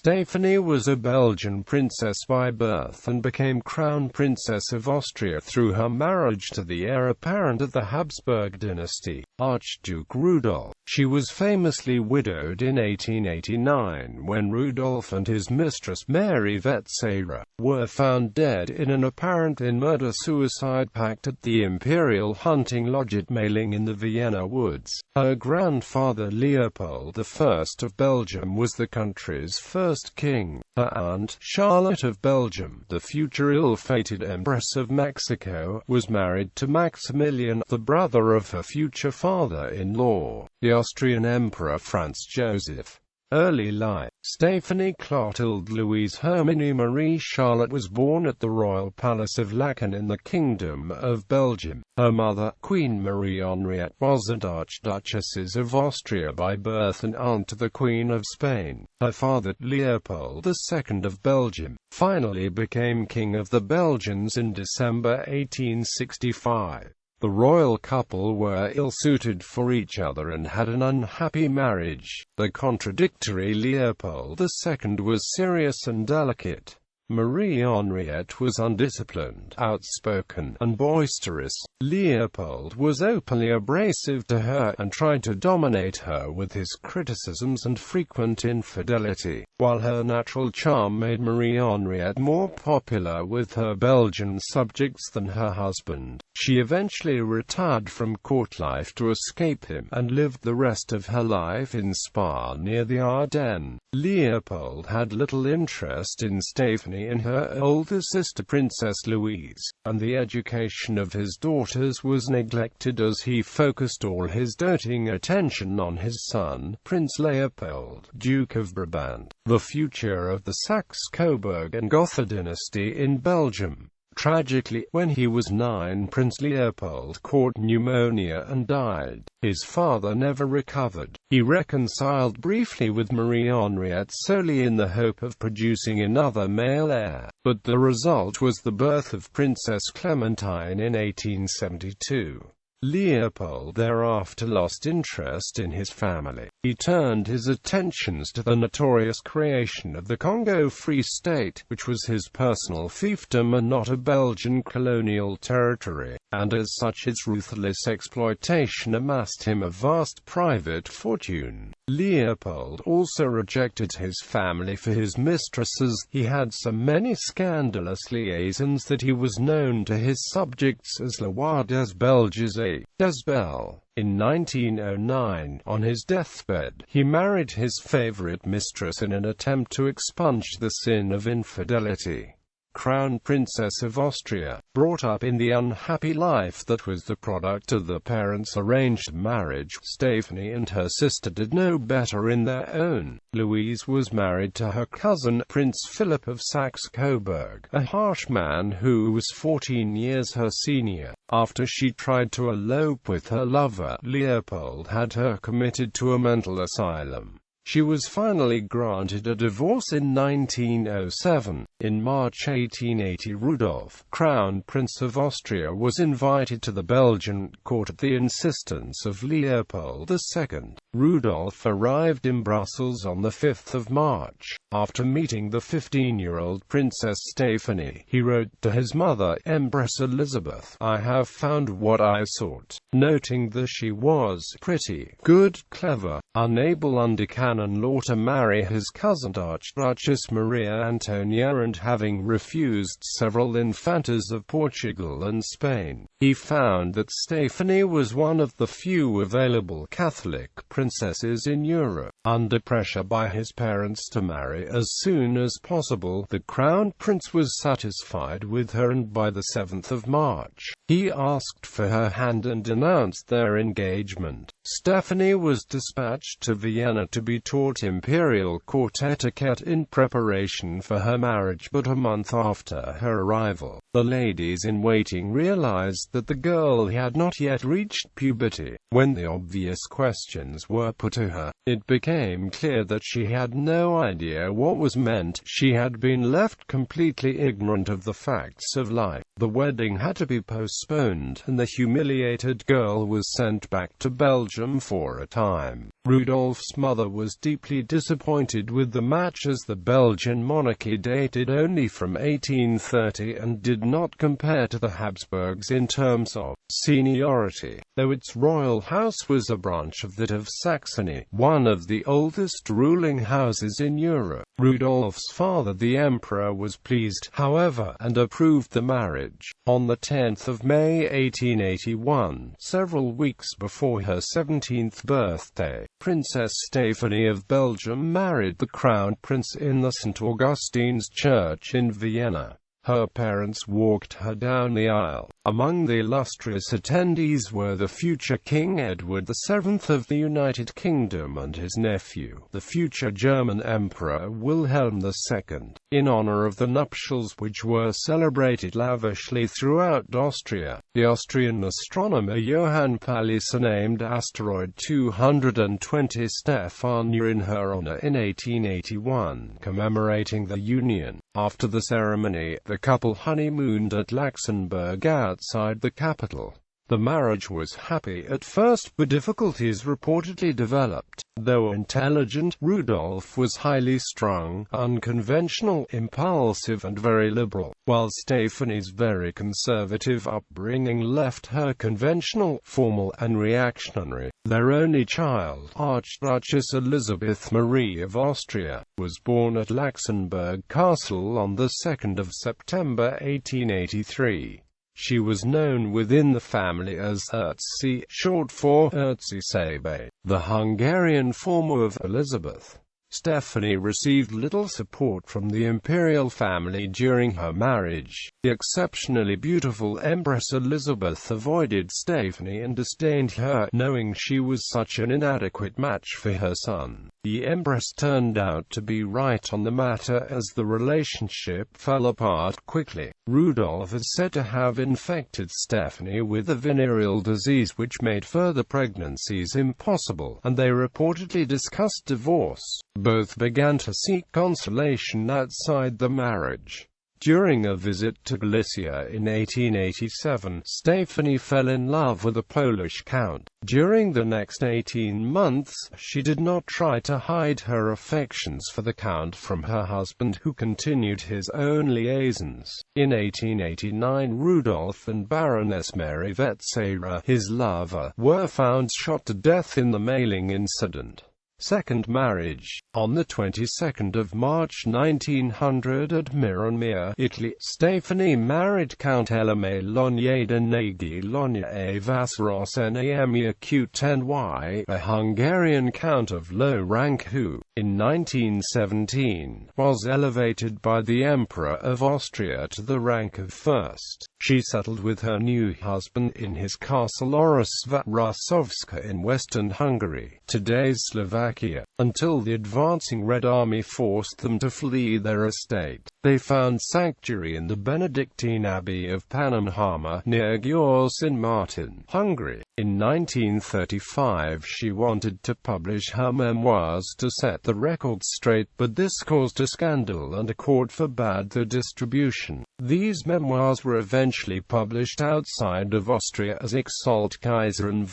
Stéphanie was a Belgian princess by birth and became Crown Princess of Austria through her marriage to the heir-apparent of the Habsburg dynasty, Archduke Rudolf. She was famously widowed in 1889 when Rudolf and his mistress Mary Vetsera were found dead in an apparent murder-suicide pact at the Imperial hunting lodge at Mayerling in the Vienna Woods. Her grandfather Leopold I of Belgium was the country's first king. Her aunt, Charlotte of Belgium, the future ill-fated Empress of Mexico, was married to Maximilian, the brother of her future father-in-law, the Austrian Emperor Franz Joseph. Early life. Stéphanie Clotilde Louise Herminie Marie Charlotte was born at the royal palace of Laeken in the Kingdom of Belgium. Her mother, Queen Marie Henriette, was an Archduchess of Austria by birth and aunt to the Queen of Spain. Her father, Leopold II of Belgium, finally became King of the Belgians in December 1865. The royal couple were ill-suited for each other and had an unhappy marriage. The contradictory Leopold II was serious and delicate. Marie Henriette was undisciplined, outspoken, and boisterous. Leopold was openly abrasive to her and tried to dominate her with his criticisms and frequent infidelity. While her natural charm made Marie Henriette more popular with her Belgian subjects than her husband, she eventually retired from court life to escape him, and lived the rest of her life in Spa near the Ardennes. Leopold had little interest in Stéphanie and her older sister Princess Louise, and the education of his daughters was neglected as he focused all his doting attention on his son, Prince Leopold, Duke of Brabant, the future of the Saxe-Coburg and Gotha dynasty in Belgium. Tragically, when he was 9, Prince Leopold caught pneumonia and died. His father never recovered. He reconciled briefly with Marie Henriette solely in the hope of producing another male heir, but the result was the birth of Princess Clementine in 1872. Leopold thereafter lost interest in his family. He turned his attentions to the notorious creation of the Congo Free State, which was his personal fiefdom and not a Belgian colonial territory, and as such its ruthless exploitation amassed him a vast private fortune. Leopold also rejected his family for his mistresses. He had so many scandalous liaisons that he was known to his subjects as Le Roi des Belges et des Belles. In 1909, on his deathbed, he married his favorite mistress in an attempt to expunge the sin of infidelity. Crown Princess of Austria, brought up in the unhappy life that was the product of the parents' arranged marriage, Stéphanie and her sister did no better in their own. Louise was married to her cousin, Prince Philip of Saxe-Coburg, a harsh man who was 14 years her senior. After she tried to elope with her lover, Leopold had her committed to a mental asylum. She was finally granted a divorce in 1907. In March 1880, Rudolf, Crown Prince of Austria, was invited to the Belgian court at the insistence of Leopold II. Rudolf arrived in Brussels on the 5th of March. After meeting the 15-year-old Princess Stéphanie, he wrote to his mother, Empress Elizabeth, "I have found what I sought," noting that she was pretty, good, clever, unable under canon law to marry his cousin Archduchess Maria Antonia, and having refused several infantas of Portugal and Spain. He found that Stéphanie was one of the few available Catholic princesses in Europe. Under pressure by his parents to marry as soon as possible, the Crown Prince was satisfied with her, and by the 7th of March, he asked for her hand and announced their engagement. Stéphanie was dispatched to Vienna to be taught imperial court etiquette in preparation for her marriage, but a month after her arrival, the ladies-in-waiting realized that the girl had not yet reached puberty. When the obvious questions were put to her, it became clear that she had no idea what was meant. She had been left completely ignorant of the facts of life. The wedding had to be postponed, and the humiliated girl was sent back to Belgium for a time. Rudolph's mother was deeply disappointed with the match, as the Belgian monarchy dated only from 1830 and did not compare to the Habsburgs in terms of seniority, though its royal house was a branch of that of Saxony, one of the oldest ruling houses in Europe. Rudolph's father, the emperor, was pleased, however, and approved the marriage. On the 10th of May 1881, several weeks before her 17th birthday, Princess Stéphanie of Belgium married the Crown Prince in the St. Augustine's Church in Vienna. Her parents walked her down the aisle. Among the illustrious attendees were the future King Edward VII of the United Kingdom and his nephew, the future German Emperor Wilhelm II. In honor of the nuptials, which were celebrated lavishly throughout Austria, the Austrian astronomer Johann Palisa named asteroid 220 Stéphanie in her honor in 1881, commemorating the union. After the ceremony, the couple honeymooned at Luxembourg outside the capital. The marriage was happy at first, but difficulties reportedly developed. Though intelligent, Rudolf was highly strung, unconventional, impulsive and very liberal, while Stéphanie's very conservative upbringing left her conventional, formal and reactionary. Their only child, Archduchess Elizabeth Marie of Austria, was born at Luxembourg Castle on the 2nd of September 1883. She was known within the family as Erzsé, short for Erzsébet, the Hungarian form of Elizabeth. Stéphanie received little support from the imperial family during her marriage. The exceptionally beautiful Empress Elizabeth avoided Stéphanie and disdained her, knowing she was such an inadequate match for her son. The Empress turned out to be right on the matter, as the relationship fell apart quickly. Rudolf is said to have infected Stéphanie with a venereal disease which made further pregnancies impossible, and they reportedly discussed divorce. Both began to seek consolation outside the marriage. During a visit to Galicia in 1887, Stéphanie fell in love with a Polish count. During the next 18 months, she did not try to hide her affections for the count from her husband, who continued his own liaisons. In 1889, Rudolf and Baroness Mary Vetsera, his lover, were found shot to death in the Mayerling incident. Second marriage. On the 22nd of March 1900 at Mironmia, Italy, Stéphanie married Count Eleme Lonyada Nagy Lonya a Vasros Nemia Qtny, a Hungarian count of low rank who, in 1917, was elevated by the Emperor of Austria to the rank of first. She settled with her new husband in his castle Orosva-Rasovska in western Hungary, today's Slovakia, until the advancing Red Army forced them to flee their estate. They found sanctuary in the Benedictine Abbey of Pannonhalma, near Győr in Martin, Hungary. In 1935 she wanted to publish her memoirs to set the record straight, but this caused a scandal and a court forbade their distribution. These memoirs were eventually published outside of Austria as Exalt Kaiserin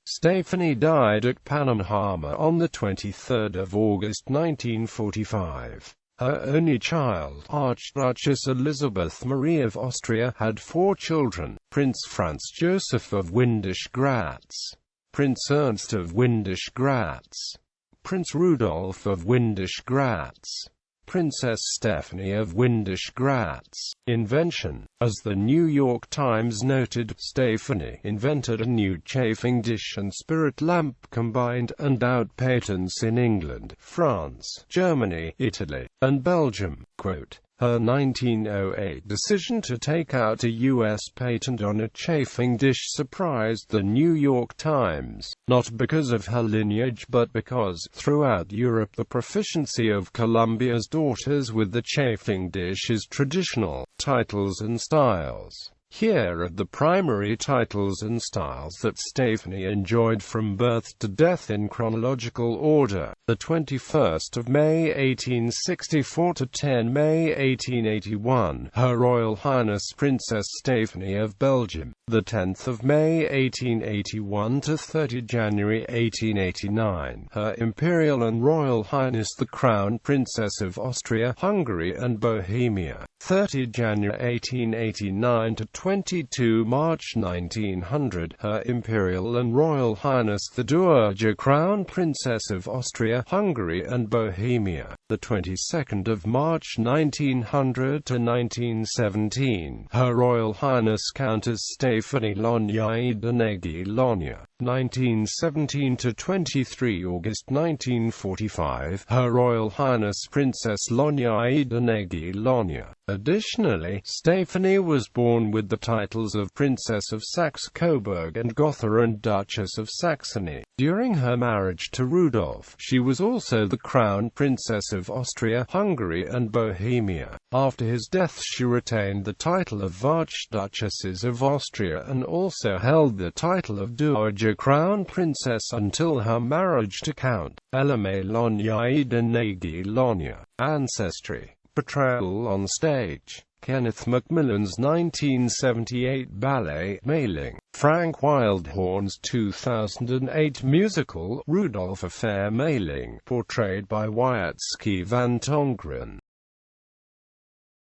Stéphanie died at Pannonhalma on the 23rd of August 1945. Her only child, Archduchess Elizabeth Marie of Austria, had 4 children: Prince Franz Joseph of Windisch-Gratz, Prince Ernst of Windisch-Gratz, Prince Rudolf of Windisch-Gratz, Princess Stéphanie of Windisch-Gratz. Invention. As the New York Times noted, Stéphanie invented a new chafing dish and spirit lamp combined, and out patents in England, France, Germany, Italy, and Belgium. Quote, her 1908 decision to take out a U.S. patent on a chafing dish surprised the New York Times, not because of her lineage but because, throughout Europe, the proficiency of Columbia's daughters with the chafing dish is traditional. Titles and styles. Here are the primary titles and styles that Stéphanie enjoyed from birth to death in chronological order. The 21st of May 1864 to 10 May 1881, Her Royal Highness Princess Stéphanie of Belgium. The 10th of May 1881 to 30 January 1889, Her Imperial and Royal Highness the Crown Princess of Austria, Hungary and Bohemia. 30 January 1889 to 22 March 1900, Her Imperial and Royal Highness the Dowager Crown Princess of Austria, Hungary and Bohemia. The 22nd of March 1900 to 1917, Her Royal Highness Countess Stéphanie Lognaï-Denegui-Logna. 1917 to 23 August 1945, Her Royal Highness Princess Lognaï-Denegui-Logna. Additionally, Stéphanie was born with the titles of Princess of Saxe-Coburg and Gotha and Duchess of Saxony. During her marriage to Rudolf, she was also the Crown Princess of Austria, Hungary and Bohemia. After his death she retained the title of Archduchesses of Austria and also held the title of Dowager Crown Princess until her marriage to Count Elame Lognaï-Denegui-Logna. Ancestry. Portrayal on stage. Kenneth Macmillan's 1978 ballet, Mayerling. Frank Wildhorn's 2008 musical, Rudolph Affair Mayerling, portrayed by Wyatt Ski van Tongeren.